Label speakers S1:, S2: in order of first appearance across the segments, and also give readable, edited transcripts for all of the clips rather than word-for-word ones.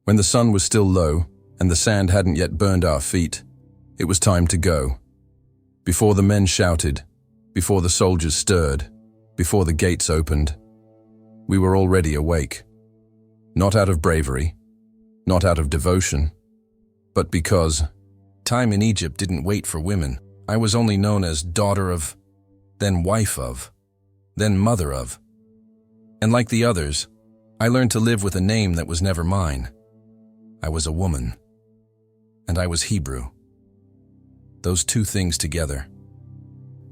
S1: When the sun was still low and the sand hadn't yet burned our feet, it was time to go. Before the men shouted, before the soldiers stirred, before the gates opened, we were already awake. Not out of bravery, not out of devotion, but because time in Egypt didn't wait for women. I was only known as daughter of, then wife of, then mother of. And like the others, I learned to live with a name that was never mine. I was a woman, and I was Hebrew. Those two things together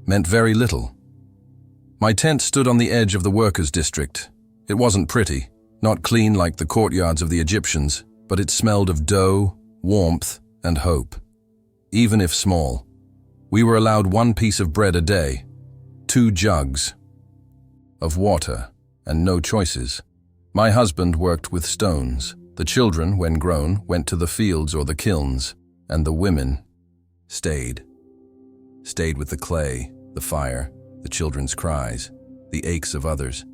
S1: meant very little. My tent stood on the edge of the workers' district. It wasn't pretty, not clean like the courtyards of the Egyptians, but it smelled of dough, warmth, and hope. Even if small, we were allowed 1 piece of bread a day, 2 jugs of water, and no choices. My husband worked with stones. The children, when grown, went to the fields or the kilns, and the women stayed with the clay, the fire, the children's cries, the aches of others,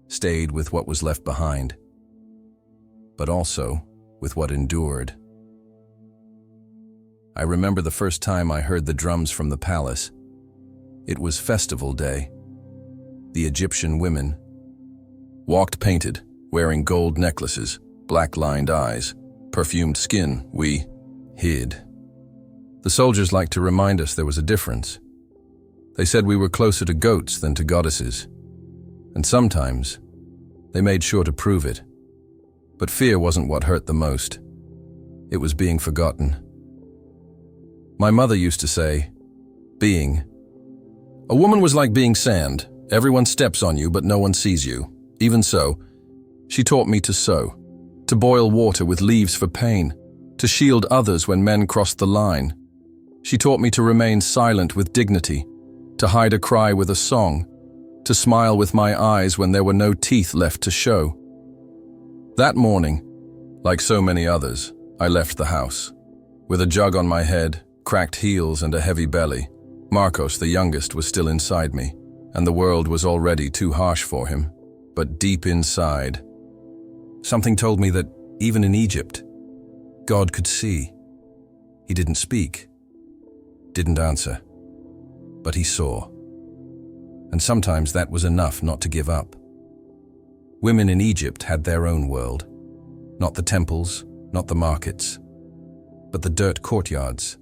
S1: stayed with what was left behind, but also with what endured. I remember the first time I heard the drums from the palace. It was festival day. The Egyptian women walked painted, wearing gold necklaces, black-lined eyes, perfumed skin. We hid. The soldiers liked to remind us there was a difference. They said we were closer to goats than to goddesses, and sometimes they made sure to prove it. But fear wasn't what hurt the most. It was being forgotten. My mother used to say, a woman was like being sand. Everyone steps on you, but no one sees you. Even so, she taught me to sew, to boil water with leaves for pain, to shield others when men crossed the line. She taught me to remain silent with dignity, to hide a cry with a song, to smile with my eyes when there were no teeth left to show. That morning, like so many others, I left the house. With a jug on my head, cracked heels and a heavy belly, Marcos, the youngest, was still inside me, and the world was already too harsh for him. But deep inside, something told me that even in Egypt, God could see. He didn't speak, didn't answer, but he saw. And sometimes that was enough not to give up. Women in Egypt had their own world. Not the temples, not the markets, but the dirt courtyards,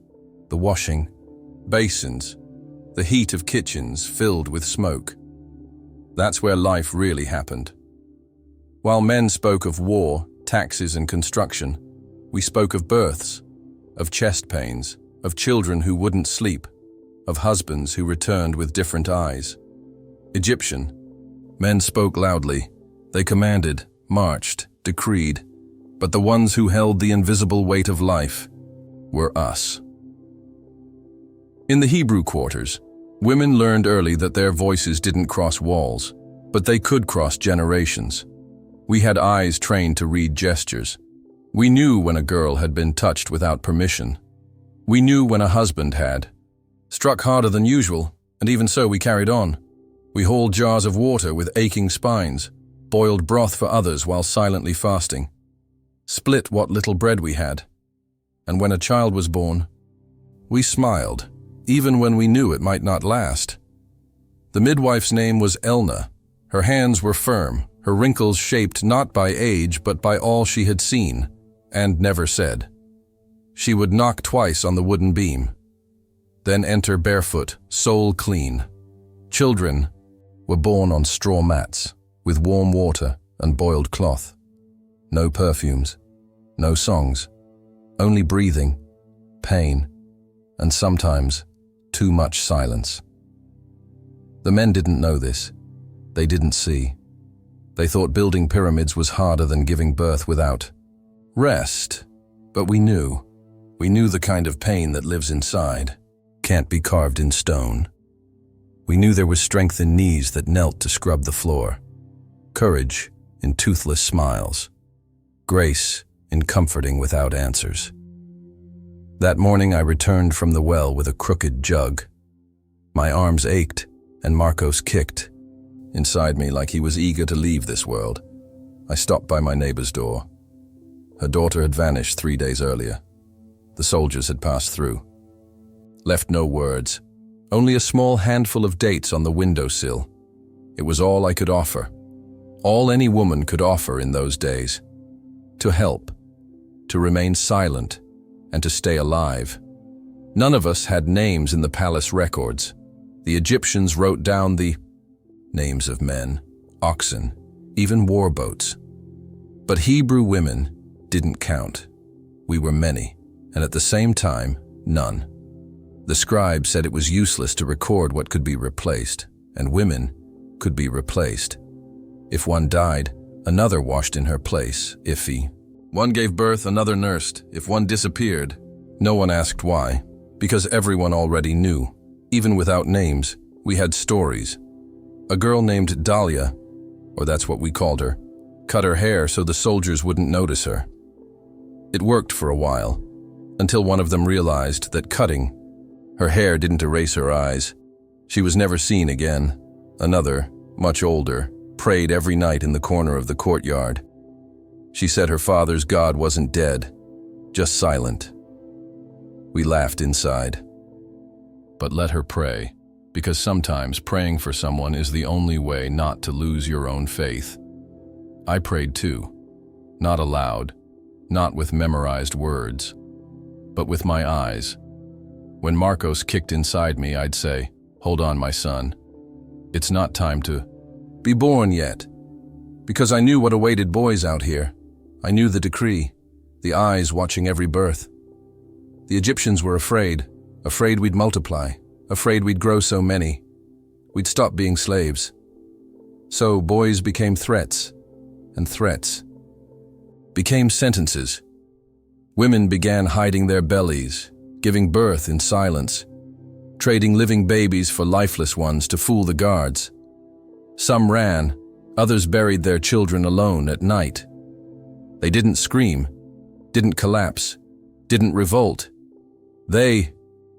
S1: the washing basins, the heat of kitchens filled with smoke. That's where life really happened. While men spoke of war, taxes, and construction, we spoke of births, of chest pains, of children who wouldn't sleep, of husbands who returned with different eyes. Egyptian. Men spoke loudly. They commanded, marched, decreed, but the ones who held the invisible weight of life were us. In the Hebrew quarters, women learned early that their voices didn't cross walls, but they could cross generations. We had eyes trained to read gestures. We knew when a girl had been touched without permission. We knew when a husband had struck harder than usual, and even so we carried on. We hauled jars of water with aching spines, boiled broth for others while silently fasting, split what little bread we had. And when a child was born, we smiled, even when we knew it might not last. The midwife's name was Elna. Her hands were firm, her wrinkles shaped not by age but by all she had seen and never said. She would knock twice on the wooden beam, then enter barefoot, soul clean. Children were born on straw mats with warm water and boiled cloth. No perfumes, no songs, only breathing, pain, and sometimes too much silence. The men didn't know this. They didn't see. They thought building pyramids was harder than giving birth without rest. But we knew. We knew the kind of pain that lives inside, can't be carved in stone. We knew there was strength in knees that knelt to scrub the floor, courage in toothless smiles, grace in comforting without answers. That morning I returned from the well with a crooked jug. My arms ached, and Marcos kicked inside me like he was eager to leave this world. I stopped by my neighbor's door. Her daughter had vanished 3 days earlier. The soldiers had passed through. Left no words, only a small handful of dates on the windowsill. It was all I could offer, all any woman could offer in those days. To help, to remain silent, and to stay alive. None of us had names in the palace records. The Egyptians wrote down the names of men, oxen, even war boats. But Hebrew women didn't count. We were many, and at the same time, none. The scribe said it was useless to record what could be replaced, and women could be replaced. If one died, another washed in her place. If one gave birth, another nursed. If one disappeared, no one asked why, because everyone already knew. Even without names, we had stories. A girl named Dahlia, or that's what we called her, cut her hair so the soldiers wouldn't notice her. It worked for a while, until one of them realized that cutting her hair didn't erase her eyes. She was never seen again. Another, much older, prayed every night in the corner of the courtyard. She said her father's God wasn't dead, just silent. We laughed inside. But let her pray, because sometimes praying for someone is the only way not to lose your own faith. I prayed too, not aloud, not with memorized words, but with my eyes. When Marcos kicked inside me, I'd say, "Hold on, my son. It's not time to be born yet." Because I knew what awaited boys out here. I knew the decree, the eyes watching every birth. The Egyptians were afraid we'd multiply, afraid we'd grow so many. We'd stop being slaves. So boys became threats, and threats became sentences. Women began hiding their bellies, giving birth in silence, trading living babies for lifeless ones to fool the guards. Some ran, others buried their children alone at night. They didn't scream, didn't collapse, didn't revolt. They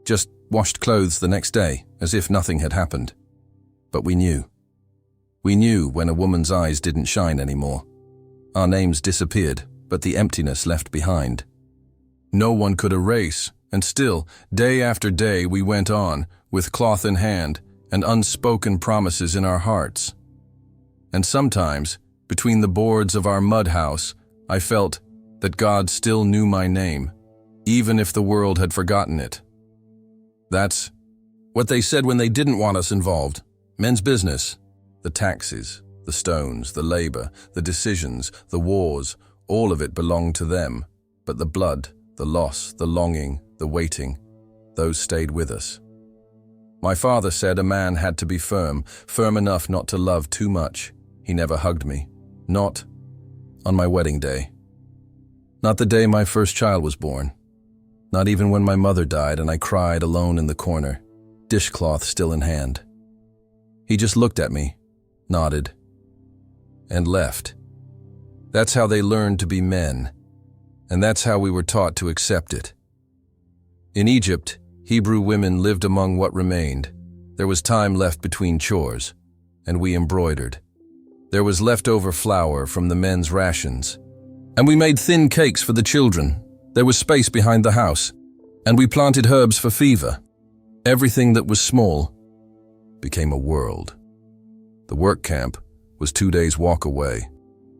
S1: just washed clothes the next day, as if nothing had happened. But we knew. We knew when a woman's eyes didn't shine anymore. Our names disappeared, but the emptiness left behind. No one could erase, and still, day after day, we went on, with cloth in hand and unspoken promises in our hearts. And sometimes, between the boards of our mud house, I felt that God still knew my name, even if the world had forgotten it. That's what they said when they didn't want us involved. Men's business. The taxes, the stones, the labor, the decisions, the wars, all of it belonged to them. But the blood, the loss, the longing, the waiting, those stayed with us. My father said a man had to be firm enough not to love too much. He never hugged me. Not on my wedding day. Not the day my first child was born. Not even when my mother died and I cried alone in the corner, dishcloth still in hand. He just looked at me, nodded, and left. That's how they learned to be men, and that's how we were taught to accept it. In Egypt, Hebrew women lived among what remained. There was time left between chores, and we embroidered. There was leftover flour from the men's rations, and we made thin cakes for the children. There was space behind the house, and we planted herbs for fever. Everything that was small became a world. The work camp was 2 days' walk away.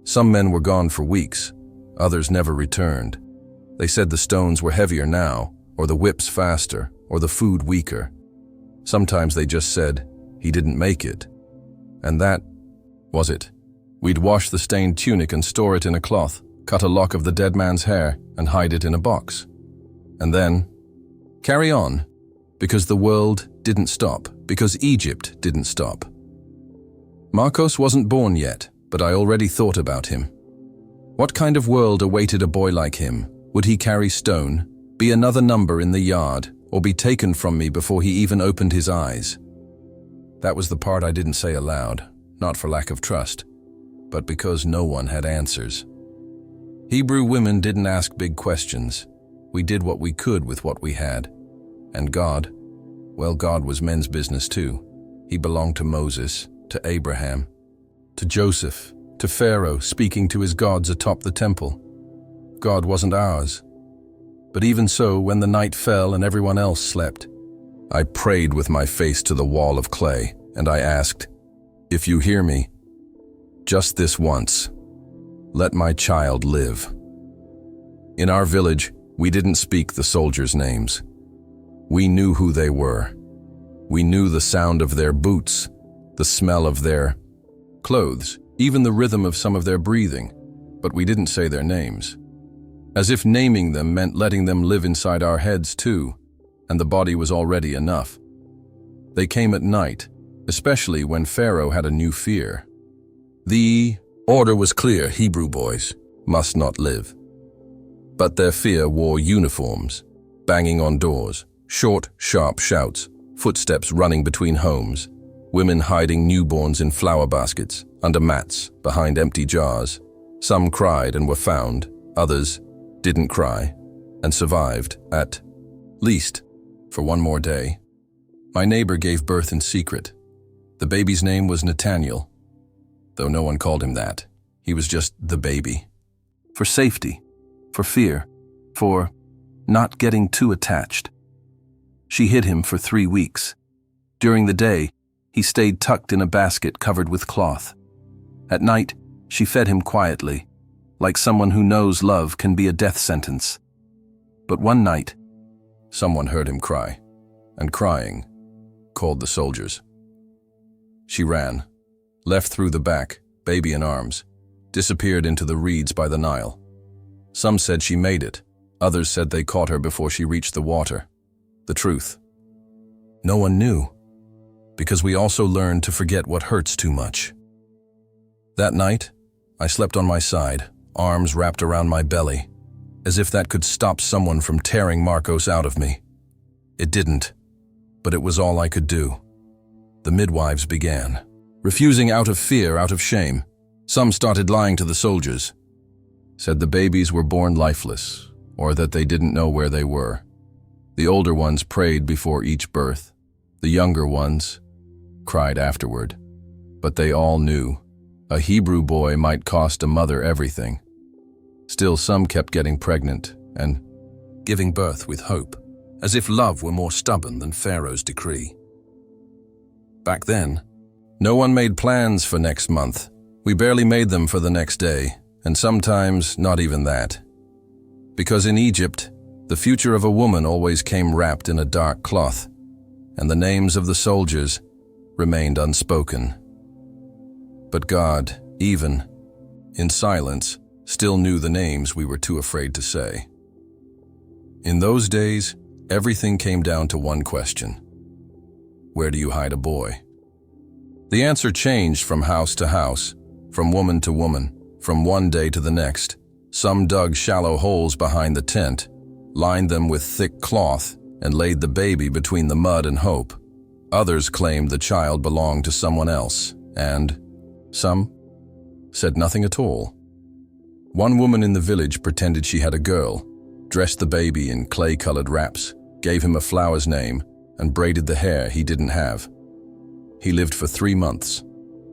S1: Some men were gone for weeks, others never returned. They said the stones were heavier now, or the whips faster, or the food weaker. Sometimes they just said, "He didn't make it." And that was it. We'd wash the stained tunic and store it in a cloth, cut a lock of the dead man's hair and hide it in a box. And then carry on, because the world didn't stop, because Egypt didn't stop. Marcos wasn't born yet, but I already thought about him. What kind of world awaited a boy like him? Would he carry stone, be another number in the yard, or be taken from me before he even opened his eyes? That was the part I didn't say aloud, not for lack of trust, but because no one had answers. Hebrew women didn't ask big questions. We did what we could with what we had. And God, well, God was men's business too. He belonged to Moses, to Abraham, to Joseph, to Pharaoh speaking to his gods atop the temple. God wasn't ours. But even so, when the night fell and everyone else slept, I prayed with my face to the wall of clay, and I asked, "If you hear me, just this once, let my child live." In our village, we didn't speak the soldiers' names. We knew who they were. We knew the sound of their boots, the smell of their clothes, even the rhythm of some of their breathing, but we didn't say their names. As if naming them meant letting them live inside our heads too, and the body was already enough. They came at night, especially when Pharaoh had a new fear. The order was clear: Hebrew boys must not live. But their fear wore uniforms, banging on doors, short, sharp shouts, footsteps running between homes, women hiding newborns in flower baskets, under mats, behind empty jars. Some cried and were found, others didn't cry and survived, at least for one more day. My neighbor gave birth in secret. The baby's name was Nathaniel, though no one called him that. He was just the baby. For safety, for fear, for not getting too attached. She hid him for 3 weeks. During the day, he stayed tucked in a basket covered with cloth. At night, she fed him quietly, like someone who knows love can be a death sentence. But one night, someone heard him cry, and crying called the soldiers. She ran, left through the back, baby in arms, disappeared into the reeds by the Nile. Some said she made it, others said they caught her before she reached the water. The truth: no one knew, because we also learned to forget what hurts too much. That night, I slept on my side, arms wrapped around my belly, as if that could stop someone from tearing Marcos out of me. It didn't, but it was all I could do. The midwives began, refusing out of fear, out of shame. Some started lying to the soldiers, said the babies were born lifeless, or that they didn't know where they were. The older ones prayed before each birth. The younger ones cried afterward. But they all knew a Hebrew boy might cost a mother everything. Still, some kept getting pregnant and giving birth with hope, as if love were more stubborn than Pharaoh's decree. Back then, no one made plans for next month. We barely made them for the next day, and sometimes not even that. Because in Egypt, the future of a woman always came wrapped in a dark cloth, and the names of the soldiers remained unspoken. But God, even in silence, still knew the names we were too afraid to say. In those days, everything came down to one question: where do you hide a boy? The answer changed from house to house, from woman to woman, from one day to the next. Some dug shallow holes behind the tent, lined them with thick cloth, and laid the baby between the mud and hope. Others claimed the child belonged to someone else, and some said nothing at all. One woman in the village pretended she had a girl, dressed the baby in clay-colored wraps, gave him a flower's name, and braided the hair he didn't have. He lived for 3 months,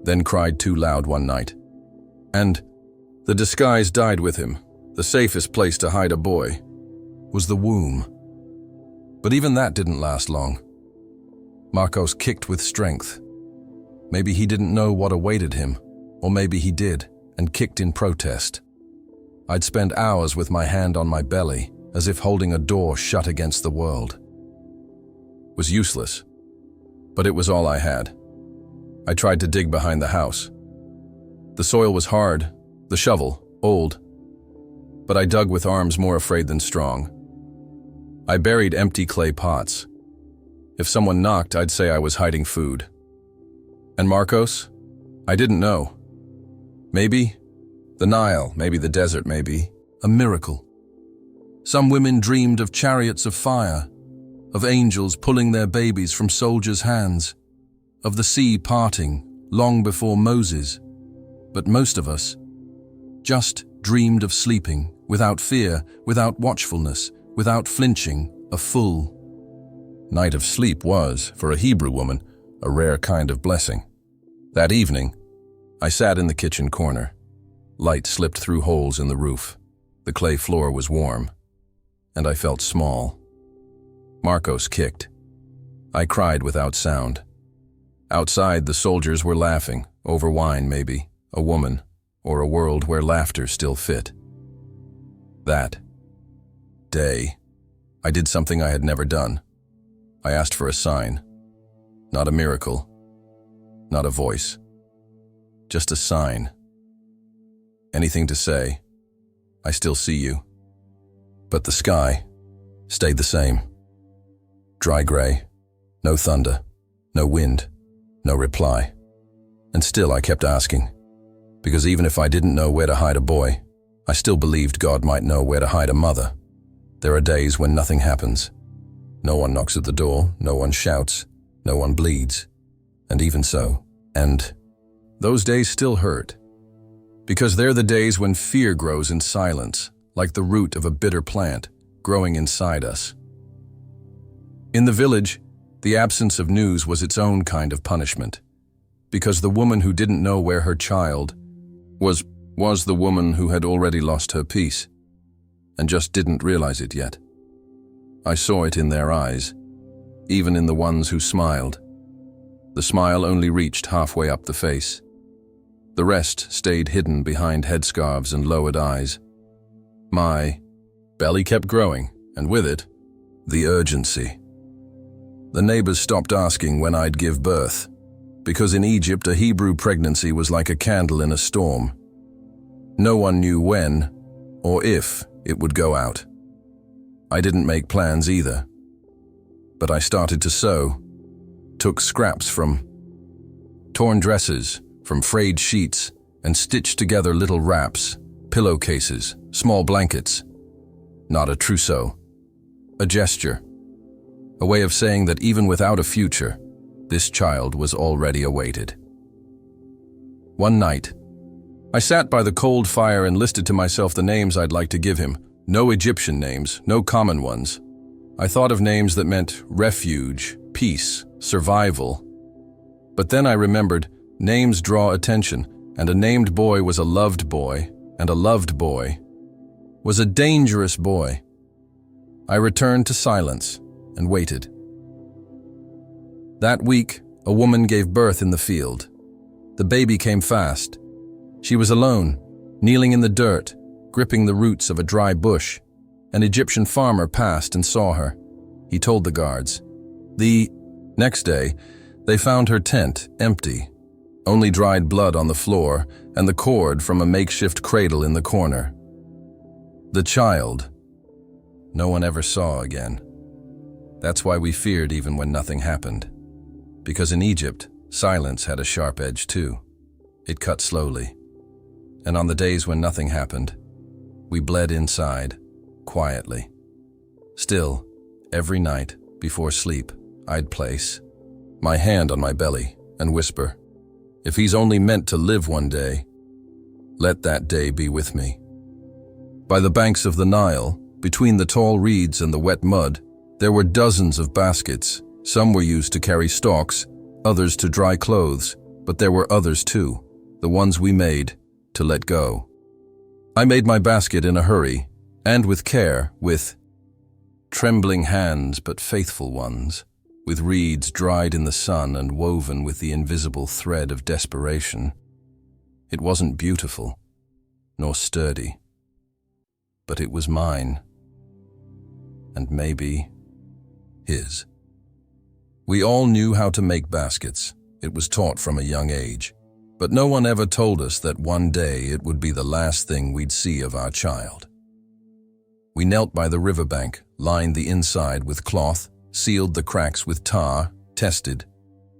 S1: then cried too loud one night. And the disguise died with him. The safest place to hide a boy was the womb. But even that didn't last long. Marcos kicked with strength. Maybe he didn't know what awaited him, or maybe he did, and kicked in protest. I'd spend hours with my hand on my belly, as if holding a door shut against the world. It was useless, but it was all I had. I tried to dig behind the house. The soil was hard, the shovel old, but I dug with arms more afraid than strong. I buried empty clay pots. If someone knocked, I'd say I was hiding food. And Marcos? I didn't know. Maybe the Nile, maybe the desert, maybe a miracle. Some women dreamed of chariots of fire, of angels pulling their babies from soldiers' hands, of the sea parting long before Moses. But most of us just dreamed of sleeping, without fear, without watchfulness, without flinching, a full night of sleep was, for a Hebrew woman, a rare kind of blessing. That evening, I sat in the kitchen corner. Light slipped through holes in the roof. The clay floor was warm, and I felt small. Marcos kicked. I cried without sound. Outside, the soldiers were laughing, over wine maybe, a woman, or a world where laughter still fit. That day, I did something I had never done. I asked for a sign. Not a miracle. Not a voice. Just a sign. Anything to say, I still see you. But the sky stayed the same. Dry gray, no thunder, no wind, no reply. And still I kept asking, because even if I didn't know where to hide a boy, I still believed God might know where to hide a mother. There are days when nothing happens. No one knocks at the door, no one shouts, no one bleeds. And even so, and those days still hurt. Because they're the days when fear grows in silence, like the root of a bitter plant growing inside us. In the village, the absence of news was its own kind of punishment, because the woman who didn't know where her child was the woman who had already lost her peace, and just didn't realize it yet. I saw it in their eyes, even in the ones who smiled. The smile only reached halfway up the face. The rest stayed hidden behind headscarves and lowered eyes. My belly kept growing, and with it, the urgency. The neighbors stopped asking when I'd give birth, because in Egypt a Hebrew pregnancy was like a candle in a storm. No one knew when or if it would go out. I didn't make plans either, but I started to sew, took scraps from torn dresses, from frayed sheets, and stitched together little wraps, pillowcases, small blankets. Not a trousseau, a gesture, a way of saying that even without a future, this child was already awaited. One night, I sat by the cold fire and listed to myself the names I'd like to give him. No Egyptian names, no common ones. I thought of names that meant refuge, peace, survival. But then I remembered names draw attention, and a named boy was a loved boy, and a loved boy was a dangerous boy. I returned to silence and waited. That week, a woman gave birth in the field. The baby came fast. She was alone, kneeling in the dirt, gripping the roots of a dry bush. An Egyptian farmer passed and saw her. He told the guards. The next day, they found her tent empty, only dried blood on the floor and the cord from a makeshift cradle in the corner. The child, no one ever saw again. That's why we feared even when nothing happened. Because in Egypt, silence had a sharp edge too. It cut slowly. And on the days when nothing happened, we bled inside, quietly. Still, every night, before sleep, I'd place my hand on my belly and whisper, if he's only meant to live one day, let that day be with me. By the banks of the Nile, between the tall reeds and the wet mud, there were dozens of baskets. Some were used to carry stalks, others to dry clothes, but there were others too, the ones we made to let go. I made my basket in a hurry, and with care, with trembling hands but faithful ones, with reeds dried in the sun and woven with the invisible thread of desperation. It wasn't beautiful, nor sturdy, but it was mine, and maybe his. We all knew how to make baskets. It was taught from a young age. But no one ever told us that one day it would be the last thing we'd see of our child. We knelt by the riverbank, lined the inside with cloth, sealed the cracks with tar, tested.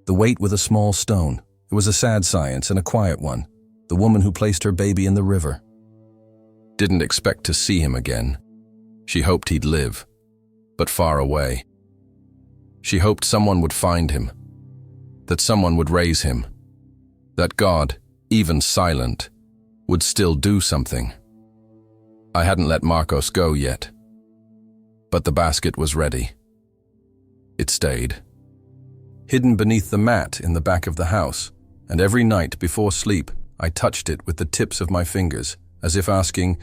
S1: The weight with a small stone. It was a sad science and a quiet one. The woman who placed her baby in the river. Didn't expect to see him again. She hoped he'd live, but far away. She hoped someone would find him, that someone would raise him, that God, even silent, would still do something. I hadn't let Marcos go yet, but the basket was ready. It stayed, hidden beneath the mat in the back of the house, and every night before sleep, I touched it with the tips of my fingers, as if asking,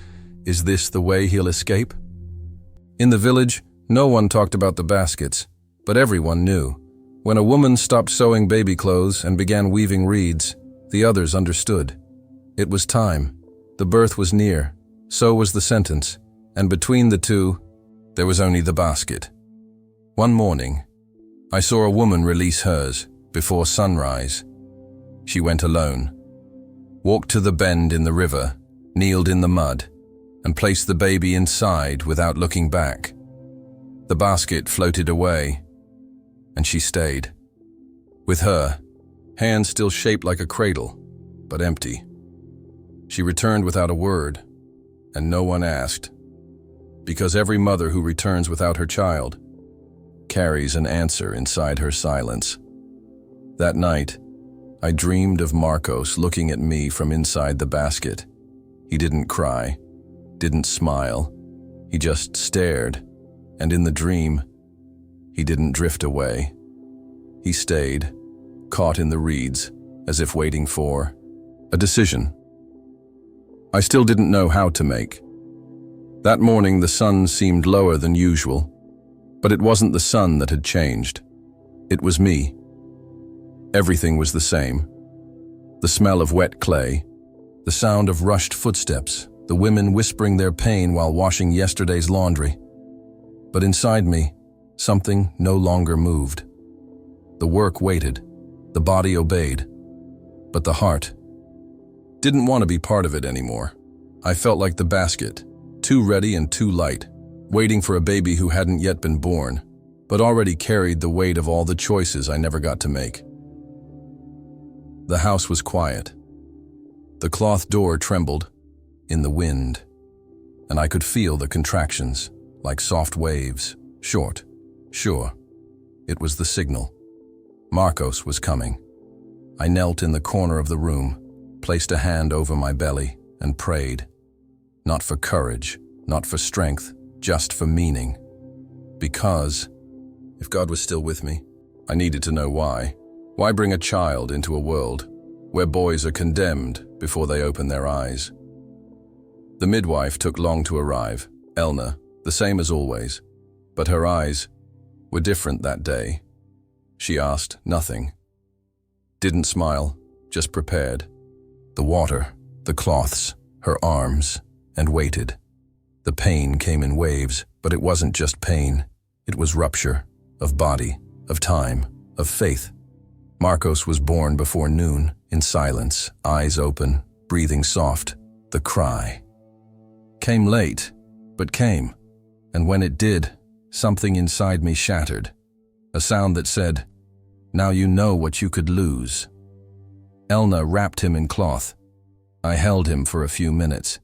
S1: Is this the way he'll escape? In the village, no one talked about the baskets, but everyone knew. When a woman stopped sewing baby clothes and began weaving reeds, the others understood. It was time. The birth was near. So was the sentence. And between the two, there was only the basket. One morning, I saw a woman release hers before sunrise. She went alone, walked to the bend in the river, kneeled in the mud, and placed the baby inside without looking back. The basket floated away, and she stayed. With her, hands still shaped like a cradle, but empty. She returned without a word, and no one asked, because every mother who returns without her child carries an answer inside her silence. That night, I dreamed of Marcos looking at me from inside the basket. He didn't cry, didn't smile. He just stared, and in the dream, he didn't drift away. He stayed, caught in the reeds, as if waiting for a decision I still didn't know how to make. That morning, the sun seemed lower than usual, but it wasn't the sun that had changed. It was me. Everything was the same. The smell of wet clay, the sound of rushed footsteps, the women whispering their pain while washing yesterday's laundry. But inside me, something no longer moved. The work waited, the body obeyed, but the heart didn't want to be part of it anymore. I felt like the basket, too ready and too light, waiting for a baby who hadn't yet been born, but already carried the weight of all the choices I never got to make. The house was quiet. The cloth door trembled in the wind, and I could feel the contractions, like soft waves, short, sure. It was the signal. Marcos was coming. I knelt in the corner of the room, placed a hand over my belly, and prayed. Not for courage, not for strength, just for meaning. Because, if God was still with me, I needed to know why. Why bring a child into a world where boys are condemned before they open their eyes? The midwife took long to arrive, Elna, the same as always, but her eyes were different that day. She asked nothing. Didn't smile, just prepared. The water, the cloths, her arms, and waited. The pain came in waves, but it wasn't just pain. It was rupture, of body, of time, of faith. Marcos was born before noon, in silence, eyes open, breathing soft. The cry came late, but came, and when it did, something inside me shattered. A sound that said, "Now you know what you could lose." Elna wrapped him in cloth. I held him for a few minutes.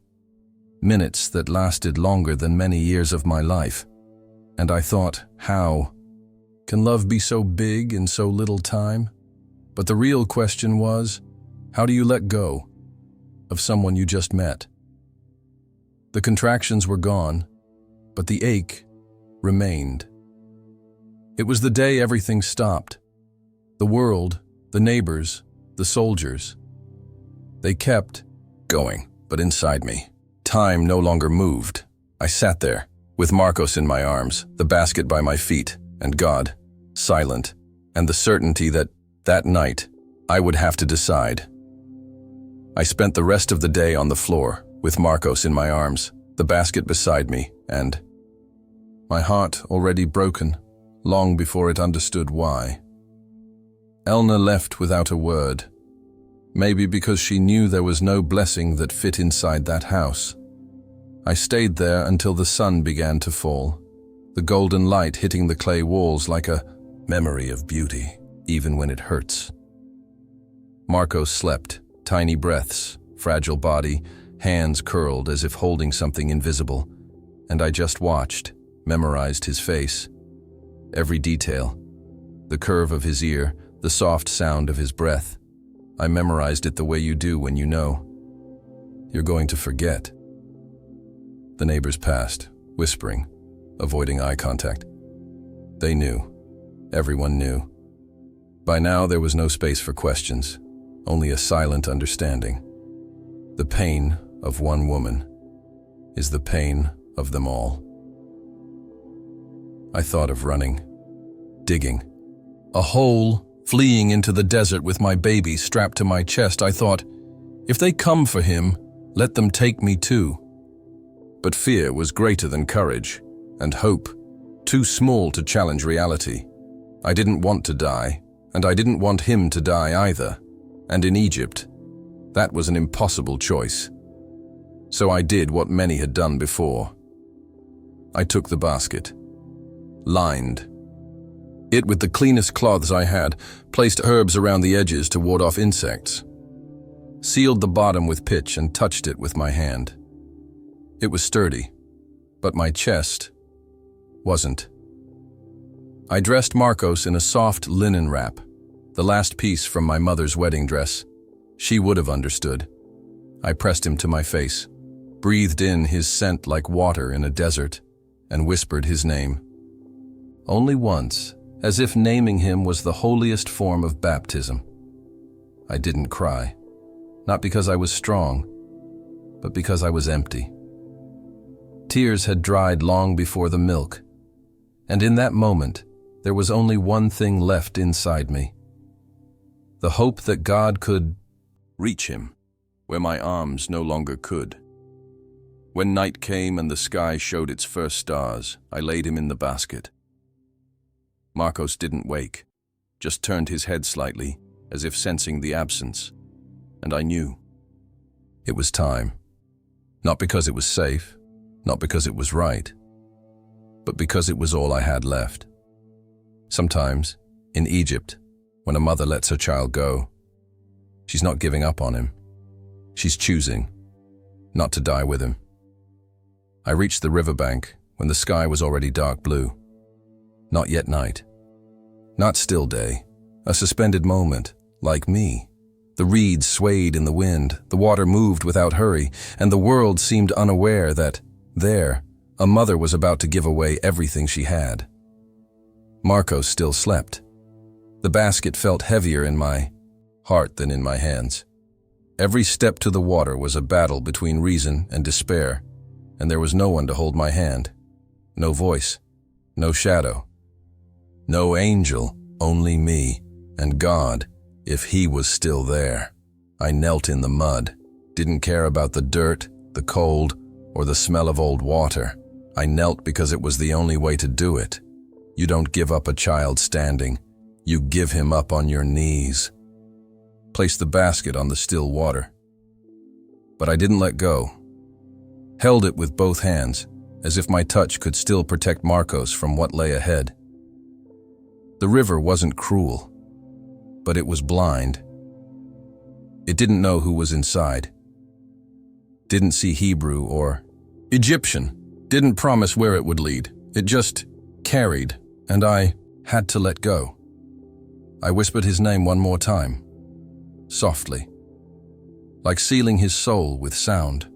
S1: Minutes that lasted longer than many years of my life. And I thought, how can love be so big in so little time? But the real question was, how do you let go of someone you just met? The contractions were gone, but the ache remained. It was the day everything stopped. The world, the neighbors, the soldiers. They kept going, but inside me, time no longer moved. I sat there, with Marcos in my arms, the basket by my feet, and God, silent, and the certainty that night, I would have to decide. I spent the rest of the day on the floor, with Marcos in my arms, the basket beside me, and my heart already broken, long before it understood why. Elna left without a word, maybe because she knew there was no blessing that fit inside that house. I stayed there until the sun began to fall, the golden light hitting the clay walls like a memory of beauty, even when it hurts. Marcos slept, tiny breaths, fragile body, hands curled as if holding something invisible, and I just watched, memorized his face. Every detail, the curve of his ear, the soft sound of his breath. I memorized it the way you do when you know you're going to forget. The neighbors passed, whispering, avoiding eye contact. They knew. Everyone knew. By now there was no space for questions, only a silent understanding. The pain of one woman. is the pain of them all. I thought of running, digging, a hole, fleeing into the desert with my baby strapped to my chest. I thought, if they come for him, let them take me too. But fear was greater than courage, and hope, too small to challenge reality. I didn't want to die, and I didn't want him to die either. And in Egypt, that was an impossible choice. So I did what many had done before. I took the basket, lined it with the cleanest cloths I had, placed herbs around the edges to ward off insects, sealed the bottom with pitch and touched it with my hand. It was sturdy, but my chest wasn't. I dressed Marcos in a soft linen wrap, the last piece from my mother's wedding dress. She would have understood. I pressed him to my face, breathed in his scent like water in a desert, and whispered his name. Only once, as if naming him was the holiest form of baptism. I didn't cry, not because I was strong, but because I was empty. Tears had dried long before the milk, and in that moment, there was only one thing left inside me. The hope that God could reach him where my arms no longer could. When night came and the sky showed its first stars, I laid him in the basket. Marcos didn't wake, just turned his head slightly, as if sensing the absence, and I knew. It was time. Not because it was safe, not because it was right, but because it was all I had left. Sometimes, in Egypt, when a mother lets her child go, she's not giving up on him. She's choosing not to die with him. I reached the riverbank when the sky was already dark blue. Not yet night. Not still day. A suspended moment, like me. The reeds swayed in the wind, the water moved without hurry, and the world seemed unaware that, there, a mother was about to give away everything she had. Marcos still slept. The basket felt heavier in my heart than in my hands. Every step to the water was a battle between reason and despair, and there was no one to hold my hand. No voice, no shadow, no angel, only me, and God, if he was still there. I knelt in the mud, didn't care about the dirt, the cold, or the smell of old water. I knelt because it was the only way to do it. You don't give up a child standing. You give him up on your knees. Place the basket on the still water. But I didn't let go. Held it with both hands, as if my touch could still protect Marcos from what lay ahead. The river wasn't cruel, but it was blind. It didn't know who was inside. Didn't see Hebrew or Egyptian. Didn't promise where it would lead. It just carried, and I had to let go. I whispered his name one more time, softly, like sealing his soul with sound.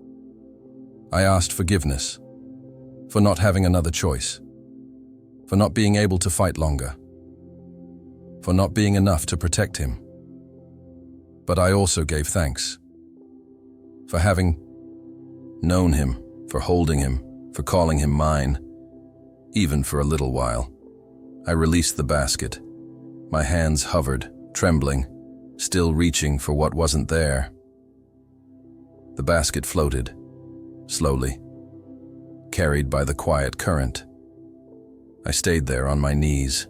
S1: I asked forgiveness for not having another choice, for not being able to fight longer, for not being enough to protect him. But I also gave thanks for having known him, for holding him, for calling him mine, even for a little while. I released the basket. My hands hovered, trembling, still reaching for what wasn't there. The basket floated, slowly, carried by the quiet current. I stayed there on my knees,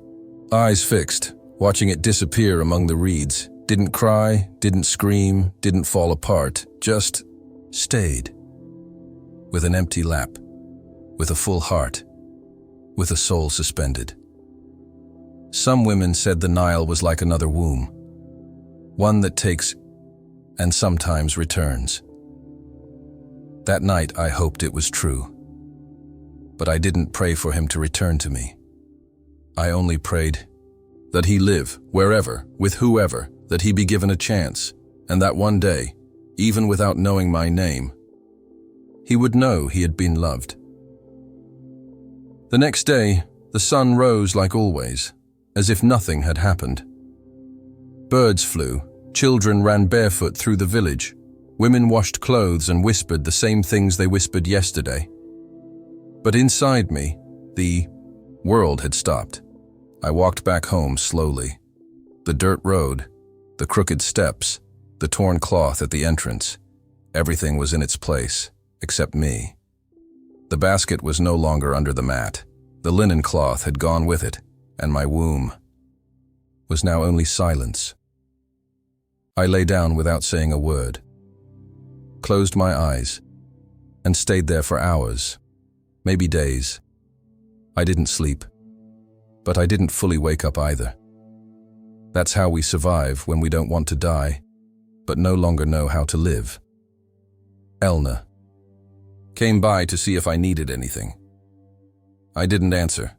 S1: eyes fixed, watching it disappear among the reeds. Didn't cry, didn't scream, didn't fall apart, just stayed. With an empty lap, with a full heart, with a soul suspended. Some women said the Nile was like another womb, one that takes and sometimes returns. That night I hoped it was true, but I didn't pray for him to return to me. I only prayed that he live wherever, with whoever, that he be given a chance, and that one day, even without knowing my name, he would know he had been loved. The next day, the sun rose like always, as if nothing had happened. Birds flew, children ran barefoot through the village, Women washed clothes and whispered the same things they whispered yesterday. But inside me, the world had stopped. I walked back home slowly. The dirt road, the crooked steps, the torn cloth at the entrance, everything was in its place, except me. The basket was no longer under the mat. The linen cloth had gone with it, and my womb was now only silence. I lay down without saying a word, closed my eyes, and stayed there for hours, maybe days. I didn't sleep, but I didn't fully wake up either. That's how we survive when we don't want to die, but no longer know how to live. Elna came by to see if I needed anything. I didn't answer.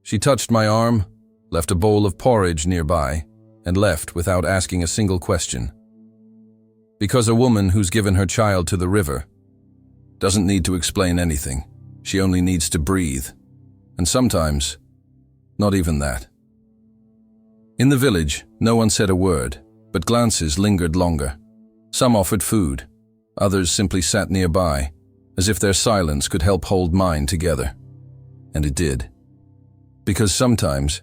S1: She touched my arm, left a bowl of porridge nearby, and left without asking a single question. Because a woman who's given her child to the river doesn't need to explain anything. She only needs to breathe. And sometimes, not even that. In the village, no one said a word, but glances lingered longer. Some offered food. Others simply sat nearby, as if their silence could help hold mine together. And it did. Because sometimes,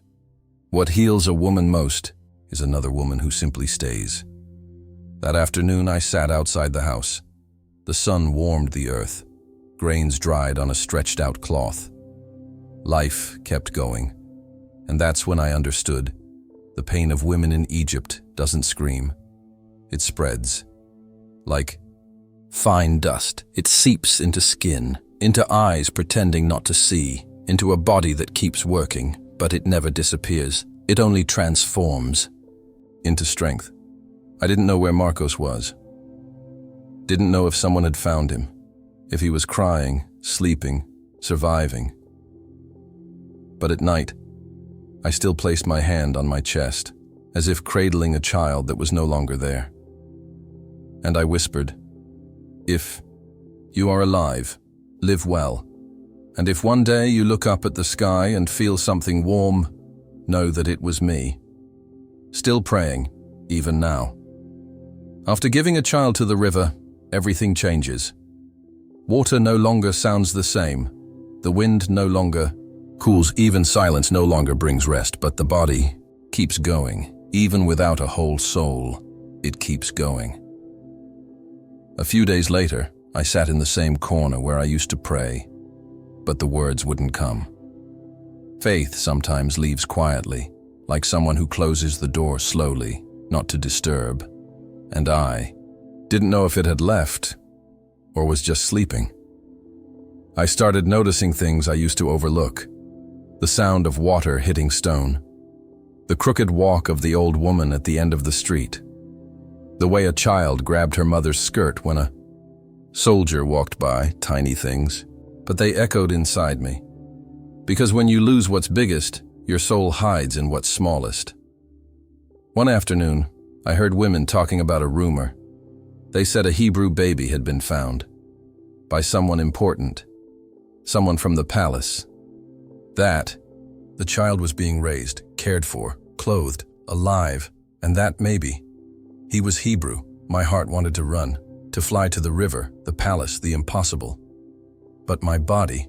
S1: what heals a woman most is another woman who simply stays. That afternoon, I sat outside the house. The sun warmed the earth. Grains dried on a stretched-out cloth. Life kept going. And that's when I understood. The pain of women in Egypt doesn't scream. It spreads. Like fine dust, it seeps into skin, into eyes pretending not to see, into a body that keeps working, but it never disappears. It only transforms into strength. I didn't know where Marcos was. Didn't know if someone had found him, if he was crying, sleeping, surviving. But at night, I still placed my hand on my chest, as if cradling a child that was no longer there. And I whispered, "If you are alive, live well. And if one day you look up at the sky and feel something warm, know that it was me." Still praying, even now. After giving a child to the river, everything changes. Water no longer sounds the same. The wind no longer cools. Even silence no longer brings rest, but the body keeps going. Even without a whole soul, it keeps going. A few days later, I sat in the same corner where I used to pray, but the words wouldn't come. Faith sometimes leaves quietly, like someone who closes the door slowly, not to disturb. And I didn't know if it had left or was just sleeping. I started noticing things I used to overlook. The sound of water hitting stone. The crooked walk of the old woman at the end of the street. The way a child grabbed her mother's skirt when a soldier walked by. Tiny things, but they echoed inside me. Because when you lose what's biggest, your soul hides in what's smallest. One afternoon, I heard women talking about a rumor. They said a Hebrew baby had been found. By someone important. Someone from the palace. That the child was being raised, cared for, clothed, alive, and that maybe he was Hebrew. My heart wanted to run, to fly to the river, the palace, the impossible. But my body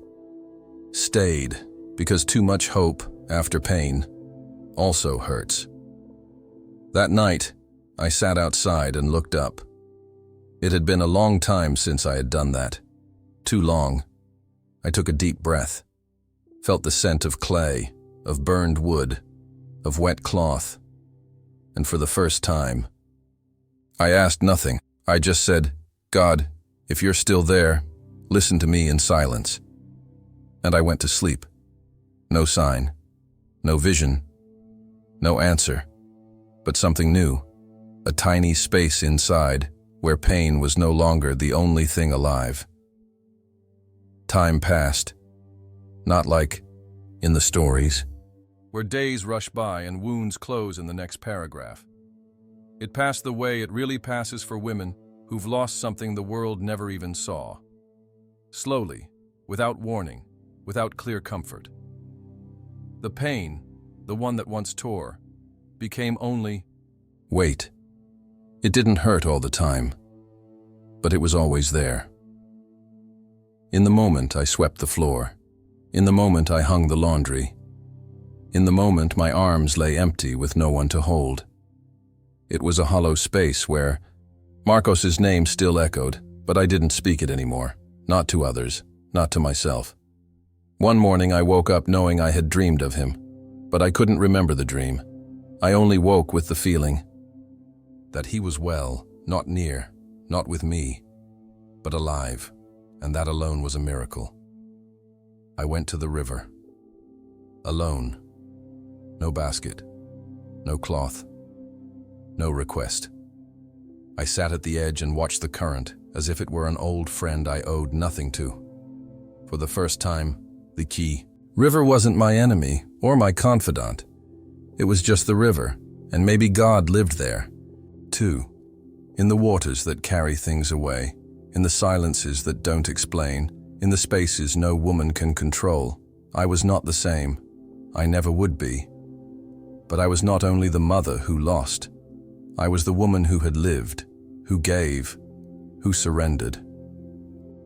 S1: stayed, because too much hope after pain also hurts. That night, I sat outside and looked up. It had been a long time since I had done that. Too long. I took a deep breath, felt the scent of clay, of burned wood, of wet cloth, and for the first time, I asked nothing. I just said, "God, if you're still there, listen to me in silence." And I went to sleep. No sign, no vision, no answer, but something new, a tiny space inside where pain was no longer the only thing alive. Time passed, not like in the stories, where days rush by and wounds close in the next paragraph. It passed the way it really passes for women who've lost something the world never even saw. Slowly, without warning, without clear comfort. The pain, the one that once tore, became only weight. It didn't hurt all the time, but it was always there. In the moment, I swept the floor. In the moment, I hung the laundry. In the moment, my arms lay empty with no one to hold. It was a hollow space where Marcos's name still echoed, but I didn't speak it anymore. Not to others, not to myself. One morning, I woke up knowing I had dreamed of him, but I couldn't remember the dream. I only woke with the feeling that he was well, not near, not with me, but alive, and that alone was a miracle. I went to the river. Alone. No basket. No cloth. No request. I sat at the edge and watched the current, as if it were an old friend I owed nothing to. For the first time, the key. River wasn't my enemy or my confidant. It was just the river, and maybe God lived there, too. In the waters that carry things away, in the silences that don't explain, in the spaces no woman can control. I was not the same. I never would be. But I was not only the mother who lost. I was the woman who had lived, who gave, who surrendered.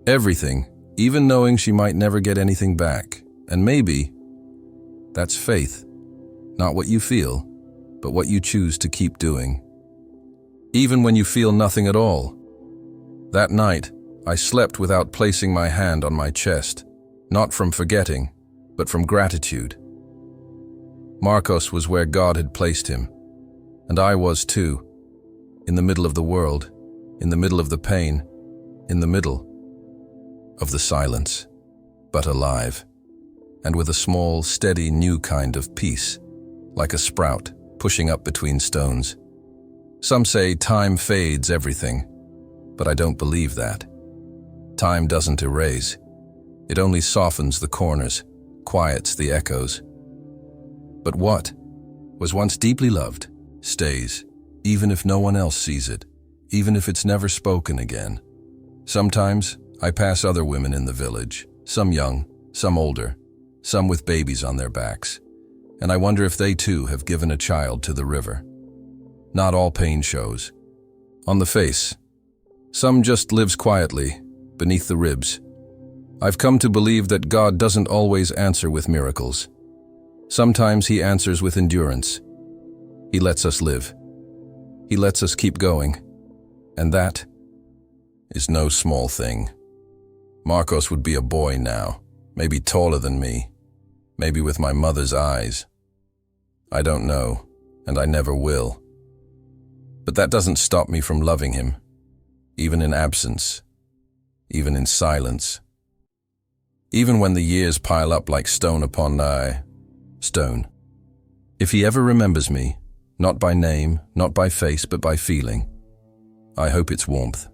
S1: Everything, even knowing she might never get anything back. And maybe that's faith. Not what you feel, but what you choose to keep doing. Even when you feel nothing at all. That night, I slept without placing my hand on my chest, not from forgetting, but from gratitude. Marcos was where God had placed him, and I was too, in the middle of the world, in the middle of the pain, in the middle of the silence, but alive, and with a small, steady, new kind of peace, like a sprout pushing up between stones. Some say time fades everything, but I don't believe that. Time doesn't erase. It only softens the corners, quiets the echoes. But what was once deeply loved stays, even if no one else sees it, even if it's never spoken again. Sometimes I pass other women in the village, some young, some older, some with babies on their backs, and I wonder if they too have given a child to the river. Not all pain shows on the face. Some just lives quietly, beneath the ribs. I've come to believe that God doesn't always answer with miracles. Sometimes he answers with endurance. He lets us live. He lets us keep going. And that is no small thing. Marcos would be a boy now, maybe taller than me, maybe with my mother's eyes. I don't know, and I never will. But that doesn't stop me from loving him, even in absence, even in silence. Even when the years pile up like stone upon stone. If he ever remembers me, not by name, not by face, but by feeling, I hope it's warmth.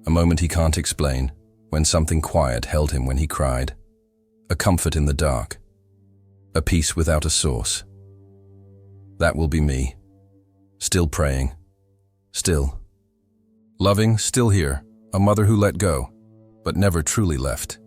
S1: A moment he can't explain, when something quiet held him when he cried. A comfort in the dark. A peace without a source. That will be me. Still praying. Still. Loving, still here. A mother who let go, but never truly left.